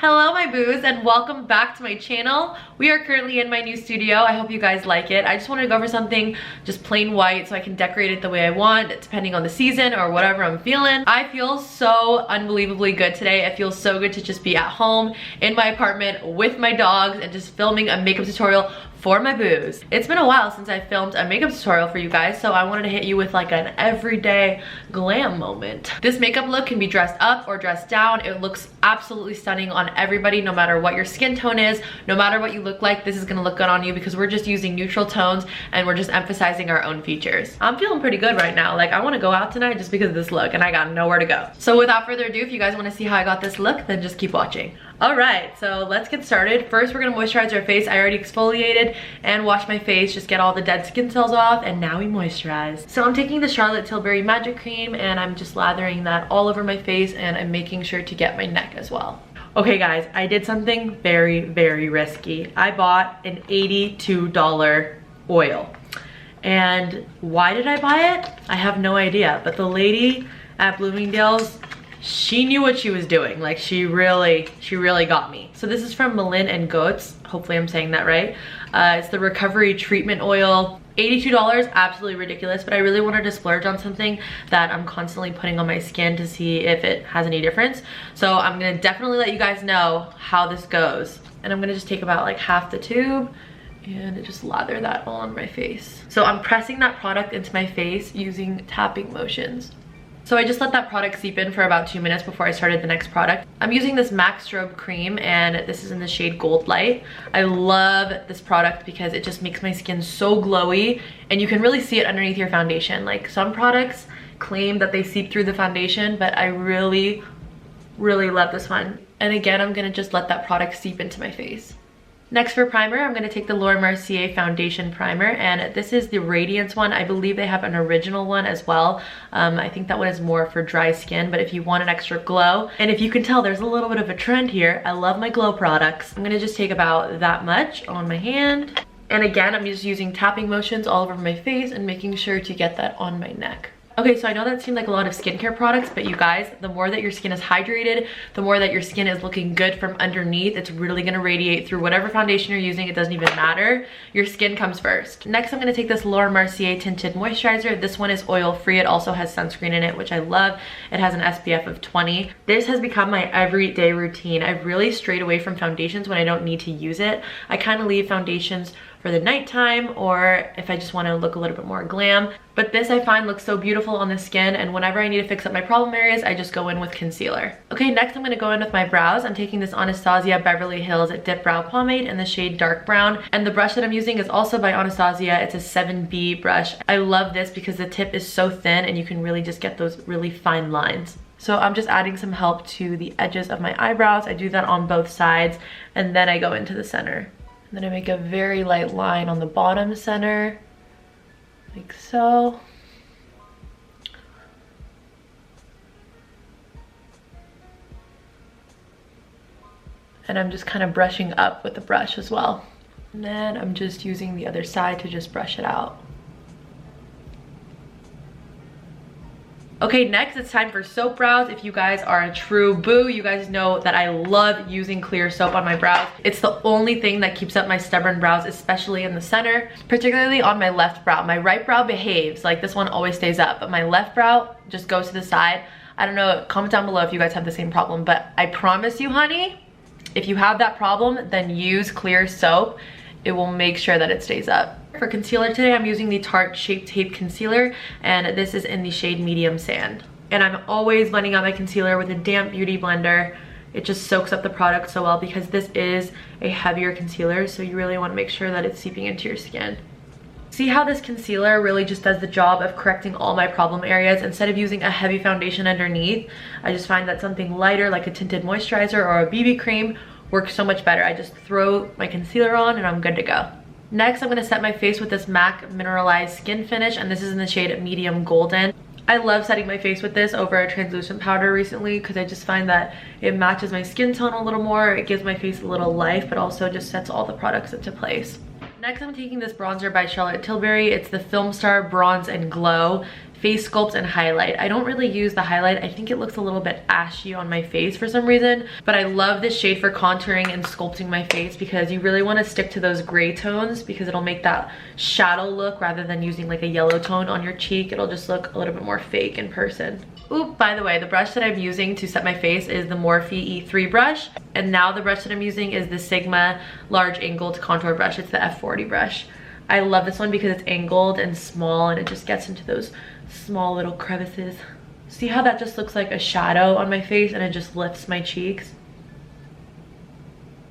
Hello my boos and welcome back to my channel. We are currently in my new studio. I hope you guys like it. I just wanted to go for something just plain white so I can decorate it the way I want depending on the season or whatever I'm feeling. I feel so unbelievably good today. It feels so good to just be at home in my apartment with my dogs and just filming a makeup tutorial for my boos. It's been a while since I filmed a makeup tutorial for you guys, so I wanted to hit you with like an everyday glam moment. This makeup look can be dressed up or dressed down. It looks absolutely stunning on everybody, no matter what your skin tone is, no matter what you look like. This is gonna look good on you because we're just using neutral tones and we're just emphasizing our own features. I'm feeling pretty good right now. Like, I want to go out tonight just because of this look and I got nowhere to go. So without further ado, if you guys want to see how I got this look, then just keep watching. All right, so let's get started. First, we're gonna moisturize our face. I already exfoliated and washed my face, just get all the dead skin cells off, and now we moisturize. So I'm taking the Charlotte Tilbury Magic Cream and I'm just lathering that all over my face, and I'm making sure to get my neck as well. Okay guys, I did something very, very risky. I bought an $82 oil. And why did I buy it? I have no idea, but the lady at Bloomingdale's, she knew what she was doing. Like, she really got me. So this is from Malin and Goetz. Hopefully I'm saying that right. It's the Recovery Treatment Oil. $82, absolutely ridiculous, but I really wanted to splurge on something that I'm constantly putting on my skin to see if it has any difference. So I'm gonna definitely let you guys know how this goes. And I'm gonna just take about like half the tube and just lather that all on my face. So I'm pressing that product into my face using tapping motions. So I just let that product seep in for about 2 minutes before I started the next product. I'm using this MAC Strobe cream and this is in the shade Goldlite. I love this product because it just makes my skin so glowy and you can really see it underneath your foundation. Like, some products claim that they seep through the foundation, but I really love this one. And again, I'm gonna just let that product seep into my face. Next, for primer, I'm going to take the Mercier Foundation Primer, and this is the Radiance one. I believe they have an original one as well. I think that one is more for dry skin, but if you want an extra glow, and if you can tell, there's a little bit of a trend here. I love my glow products. I'm going to just take about that much on my hand. And again, I'm just using tapping motions all over my face and making sure to get that on my neck. Okay, so I know that seemed like a lot of skincare products, but you guys, the more that your skin is hydrated, the more that your skin is looking good from underneath, it's really gonna radiate through whatever foundation you're using. It doesn't even matter. Your skin comes first. Next, I'm gonna take this Mercier Tinted Moisturizer. This one is oil-free. It also has sunscreen in it, which I love. It has an SPF of 20. This has become my everyday routine. I've really strayed away from foundations when I don't need to use it. I kind of leave foundations for the nighttime or if I just want to look a little bit more glam. But this I find looks so beautiful on the skin, and whenever I need to fix up my problem areas, I just go in with concealer. Okay, next I'm going to go in with my brows. I'm taking this Anastasia Beverly Hills Dip Brow Pomade in the shade Dark Brown, and the brush that I'm using is also by Anastasia. It's a 7B brush. I love this because the tip is so thin and you can really just get those really fine lines. So I'm just adding some help to the edges of my eyebrows. I do that on both sides, and then I go into the center. And then I make a very light line on the bottom center, like so. And I'm just kind of brushing up with the brush as well. And then I'm just using the other side to just brush it out. Okay, next it's time for soap brows. If you guys are a true boo, you guys know that I love using clear soap on my brows. It's the only thing that keeps up my stubborn brows, especially in the center, particularly on my left brow. My right brow behaves, like this one always stays up, but my left brow just goes to the side. I don't know, comment down below if you guys have the same problem, but I promise you, honey, if you have that problem, then use clear soap. It will make sure that it stays up. For concealer today, I'm using the Tarte Shape Tape Concealer, and this is in the shade Medium Sand. And I'm always blending out my concealer with a damp beauty blender. It just soaks up the product so well because this is a heavier concealer, so you really want to make sure that it's seeping into your skin. See how this concealer really just does the job of correcting all my problem areas. Instead of using a heavy foundation underneath, I just find that something lighter like a tinted moisturizer or a BB cream works so much better. I just throw my concealer on and I'm good to go. Next, I'm going to set my face with this MAC Mineralized Skin Finish, and this is in the shade Medium Golden. I love setting my face with this over a translucent powder recently because I just find that it matches my skin tone a little more. It gives my face a little life, but also just sets all the products into place. Next, I'm taking this bronzer by Charlotte Tilbury. It's the Film Star Bronze and Glow. face sculpt and highlight. I don't really use the highlight. I think it looks a little bit ashy on my face for some reason, but I love this shade for contouring and sculpting my face because you really want to stick to those gray tones because it'll make that shadow look rather than using like a yellow tone on your cheek. It'll just look a little bit more fake in person. Oop, by the way, the brush that I'm using to set my face is the Morphe E3 brush. And now the brush that I'm using is the Sigma large angled contour brush. It's the F40 brush. I love this one because it's angled and small and it just gets into those small little crevices. See how that just looks like a shadow on my face and it just lifts my cheeks?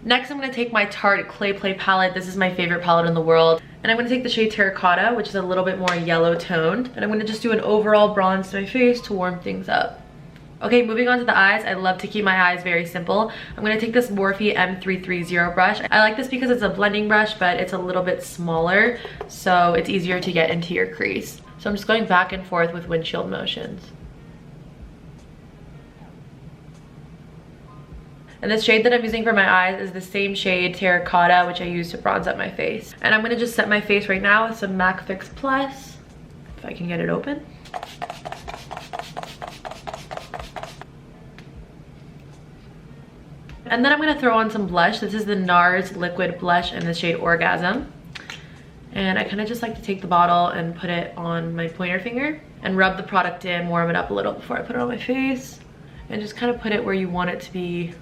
Next, I'm going to take my Tarte Clay Play palette. This is my favorite palette in the world. And I'm going to take the shade Terracotta, which is a little bit more yellow toned. And I'm going to just do an overall bronze to my face to warm things up. Okay, moving on to the eyes. I love to keep my eyes very simple. I'm going to take this Morphe M330 brush. I like this because it's a blending brush, but it's a little bit smaller, so it's easier to get into your crease. So I'm just going back and forth with windshield motions. And the shade that I'm using for my eyes is the same shade, Terracotta, which I use to bronze up my face. And I'm gonna just set my face right now with some MAC Fix Plus, if I can get it open. And then I'm gonna throw on some blush. This is the Nars liquid blush in the shade Orgasm. And I kind of just like to take the bottle and put it on my pointer finger and rub the product in, warm it up a little before I put it on my face. And just kind of put it where you want it to be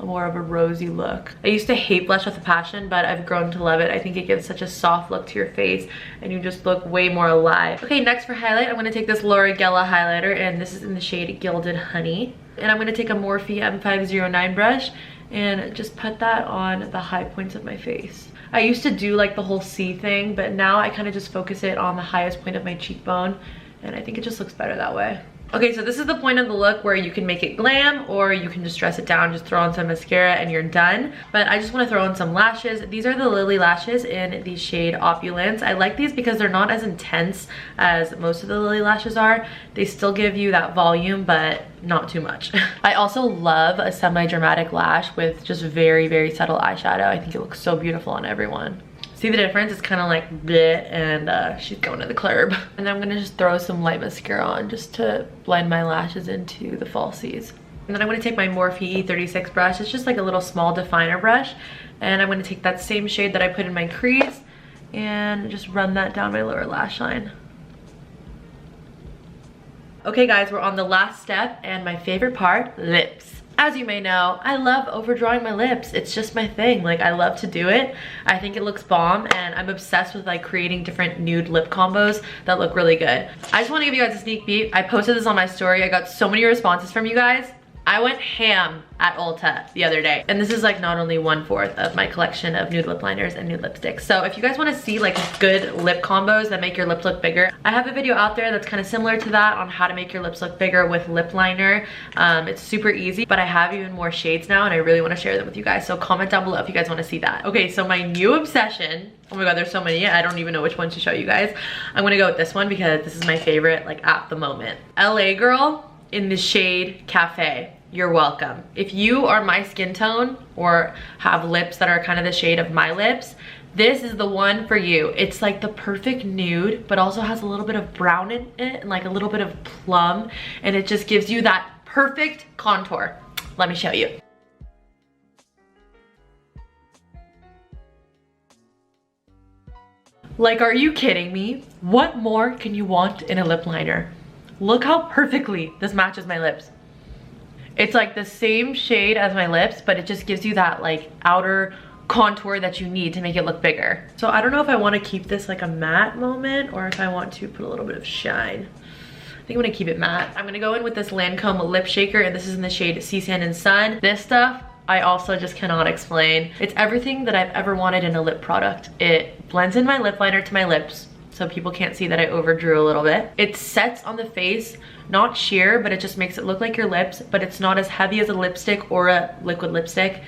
more of a rosy look. I used to hate blush with a passion, but I've grown to love it. I think it gives such a soft look to your face and you just look way more alive. Okay, next for highlight, I'm gonna take this Laura Geller highlighter and this is in the shade Gilded Honey. And I'm gonna take a Morphe M509 brush and just put that on the high points of my face. I used to do like the whole C thing, but now I kind of just focus it on the highest point of my cheekbone and I think it just looks better that way. Okay, so this is the point of the look where you can make it glam or you can just dress it down, just throw on some mascara and you're done. But I just want to throw on some lashes. These are the Lilly lashes in the shade Opulence. I like these because they're not as intense as most of the Lilly lashes are. They still give you that volume, but not too much. I also love a semi-dramatic lash with just very, very subtle eyeshadow. I think it looks so beautiful on everyone. See the difference? It's kind of like bleh, and she's going to the club. And then I'm gonna just throw some light mascara on just to blend my lashes into the falsies. And then I'm gonna take my Morphe E36 brush. It's just like a little small definer brush. And I'm gonna take that same shade that I put in my crease and just run that down my lower lash line. Okay guys, we're on the last step and my favorite part, lips. As you may know, I love overdrawing my lips. It's just my thing. Like, I love to do it. I think it looks bomb and I'm obsessed with like creating different nude lip combos that look really good. I just want to give you guys a sneak peek. I posted this on my story. I got so many responses from you guys. I went ham at Ulta the other day. And this is like not only 1/4 of my collection of nude lip liners and nude lipsticks. So if you guys wanna see like good lip combos that make your lips look bigger, I have a video out there that's kind of similar to that on how to make your lips look bigger with lip liner. It's super easy, but I have even more shades now and I really wanna share them with you guys. So comment down below if you guys wanna see that. Okay, so my new obsession, oh my god, there's so many, I don't even know which one to show you guys. I'm gonna go with this one because this is my favorite like at the moment. LA Girl in the shade Cafe. You're welcome. If you are my skin tone or have lips that are kind of the shade of my lips, this is the one for you. It's like the perfect nude, but also has a little bit of brown in it and like a little bit of plum, and it just gives you that perfect contour. Let me show you. Like, are you kidding me? What more can you want in a lip liner? Look how perfectly this matches my lips. It's like the same shade as my lips, but it just gives you that like outer contour that you need to make it look bigger. So I don't know if I want to keep this like a matte moment or if I want to put a little bit of shine. I think I'm gonna keep it matte. I'm gonna go in with this Lancome lip shaker, and this is in the shade Sea Sand and Sun. This stuff I also just cannot explain. It's everything that I've ever wanted in a lip product. It blends in my lip liner to my lips, so people can't see that I overdrew a little bit. It sets on the face, not sheer, but it just makes it look like your lips, but it's not as heavy as a lipstick or a liquid lipstick.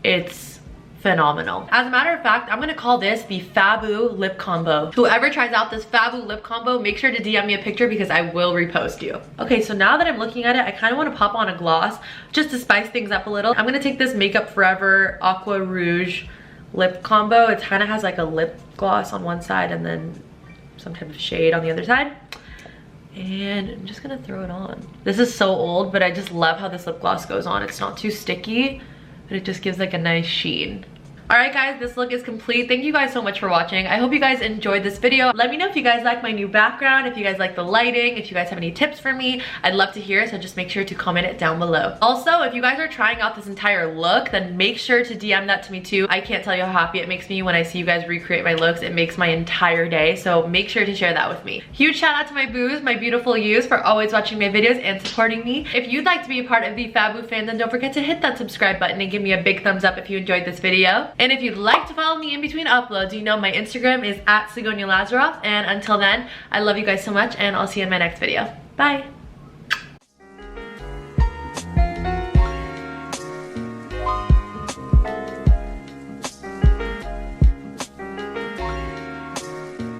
It's phenomenal. As a matter of fact, I'm gonna call this the Fabu lip combo. Whoever tries out this Fabu lip combo, make sure to DM me a picture because I will repost you. Okay, so now that I'm looking at it, I kind of want to pop on a gloss just to spice things up a little. I'm gonna take this Makeup Forever Aqua Rouge lip combo. It kind of has like a lip gloss on one side and then some type of shade on the other side. And I'm just gonna throw it on. This is so old, but I just love how this lip gloss goes on. It's not too sticky, but it just gives like a nice sheen. Alright guys, this look is complete. Thank you guys so much for watching. I hope you guys enjoyed this video. Let me know if you guys like my new background, if you guys like the lighting, if you guys have any tips for me. I'd love to hear, so just make sure to comment it down below. Also, if you guys are trying out this entire look, then make sure to DM that to me too. I can't tell you how happy it makes me when I see you guys recreate my looks. It makes my entire day, so make sure to share that with me. Huge shout out to my boos, my beautiful yous, for always watching my videos and supporting me. If you'd like to be a part of the Fabu fam, then don't forget to hit that subscribe button and give me a big thumbs up if you enjoyed this video. And if you'd like to follow me in between uploads, you know my Instagram is @sagoniamlazarof. And until then, I love you guys so much, and I'll see you in my next video. Bye.